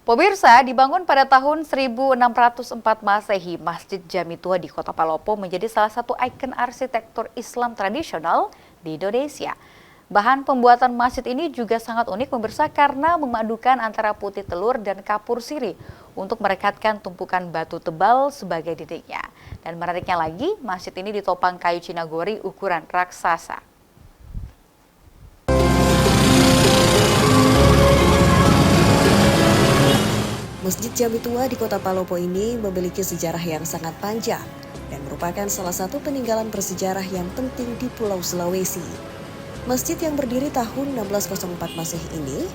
Pemirsa, dibangun pada tahun 1604 Masehi, Masjid Jami Tua di Kota Palopo menjadi salah satu ikon arsitektur Islam tradisional di Indonesia. Bahan pembuatan masjid ini juga sangat unik pemirsa karena memadukan antara putih telur dan kapur sirih untuk merekatkan tumpukan batu tebal sebagai dindingnya. Dan menariknya lagi, masjid ini ditopang kayu cinagori ukuran raksasa. Masjid Jami Tua di Kota Palopo ini memiliki sejarah yang sangat panjang dan merupakan salah satu peninggalan bersejarah yang penting di Pulau Sulawesi. Masjid yang berdiri tahun 1604 Masehi ini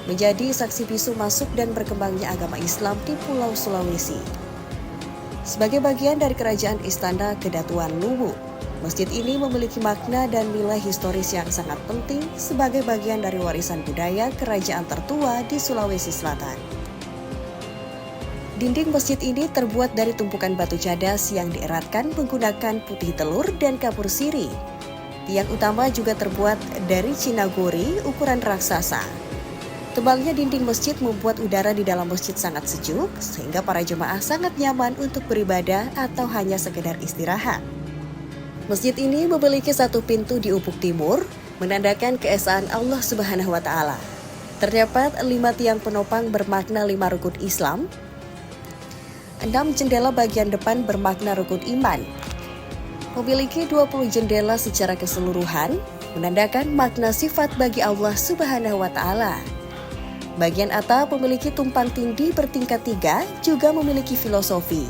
menjadi saksi bisu masuk dan berkembangnya agama Islam di Pulau Sulawesi. Sebagai bagian dari kerajaan Istana Kedatuan Luwu, masjid ini memiliki makna dan nilai historis yang sangat penting sebagai bagian dari warisan budaya kerajaan tertua di Sulawesi Selatan. Dinding masjid ini terbuat dari tumpukan batu cadas yang dieratkan menggunakan putih telur dan kapur sirih. Tiang utama juga terbuat dari cinagori ukuran raksasa. Tebalnya dinding masjid membuat udara di dalam masjid sangat sejuk, sehingga para jemaah sangat nyaman untuk beribadah atau hanya sekedar istirahat. Masjid ini memiliki satu pintu di ufuk timur, menandakan keesaan Allah Subhanahu wa Ta'ala. Terdapat 5 tiang penopang bermakna 5 rukun Islam. 6 jendela bagian depan bermakna rukun iman. Memiliki 20 jendela secara keseluruhan, menandakan makna sifat bagi Allah Subhanahu wa Ta'ala. Bagian atap memiliki tumpang tindih bertingkat 3, juga memiliki filosofi.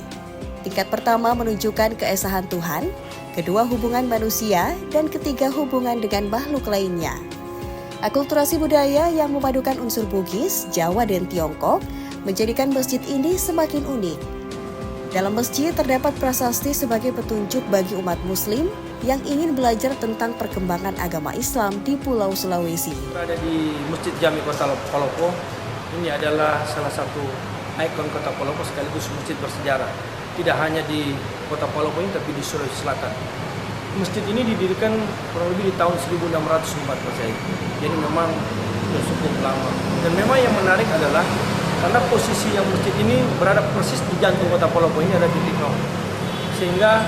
Tingkat pertama menunjukkan keesaan Tuhan, kedua hubungan manusia, dan ketiga hubungan dengan makhluk lainnya. Akulturasi budaya yang memadukan unsur Bugis, Jawa, dan Tiongkok menjadikan masjid ini semakin unik. Dalam masjid terdapat prasasti sebagai petunjuk bagi umat muslim yang ingin belajar tentang perkembangan agama Islam di Pulau Sulawesi. Berada di Masjid Jami Kota Palopo, ini adalah salah satu ikon Kota Palopo sekaligus masjid bersejarah. Tidak hanya di Kota Palopo ini, tapi di Sulawesi Selatan. Masjid ini didirikan kurang lebih di tahun 1604 Masehi. Jadi memang sudah cukup lama. Dan memang yang menarik adalah karena posisi yang masjid ini berada persis di jantung Kota Palopo, ini ada titik nol. Sehingga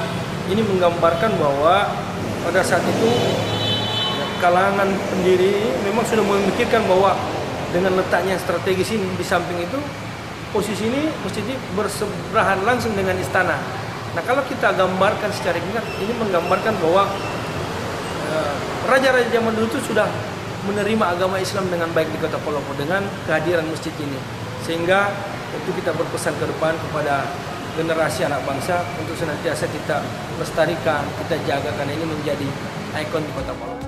ini menggambarkan bahwa pada saat itu kalangan pendiri memang sudah memikirkan bahwa dengan letaknya strategis ini di samping itu, posisi ini masjid ini bersebelahan langsung dengan istana. Nah, kalau kita gambarkan secara ringkas, ini menggambarkan bahwa raja-raja zaman dulu itu sudah menerima agama Islam dengan baik di Kota Palopo dengan kehadiran masjid ini. Sehingga itu kita berpesan ke depan kepada generasi anak bangsa untuk senantiasa kita lestarikan, kita jaga karena ini menjadi ikon di Kota Palopo.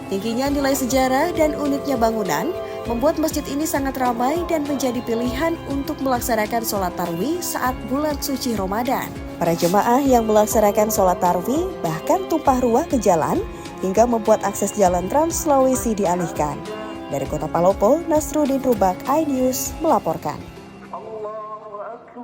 Tingginya nilai sejarah dan uniknya bangunan membuat masjid ini sangat ramai dan menjadi pilihan untuk melaksanakan sholat tarawih saat bulan suci Ramadan. Para jemaah yang melaksanakan sholat tarawih bahkan tumpah ruah ke jalan hingga membuat akses jalan Trans Sulawesi dialihkan. Dari Kota Palopo, Nasruddin Rubak, iNews melaporkan.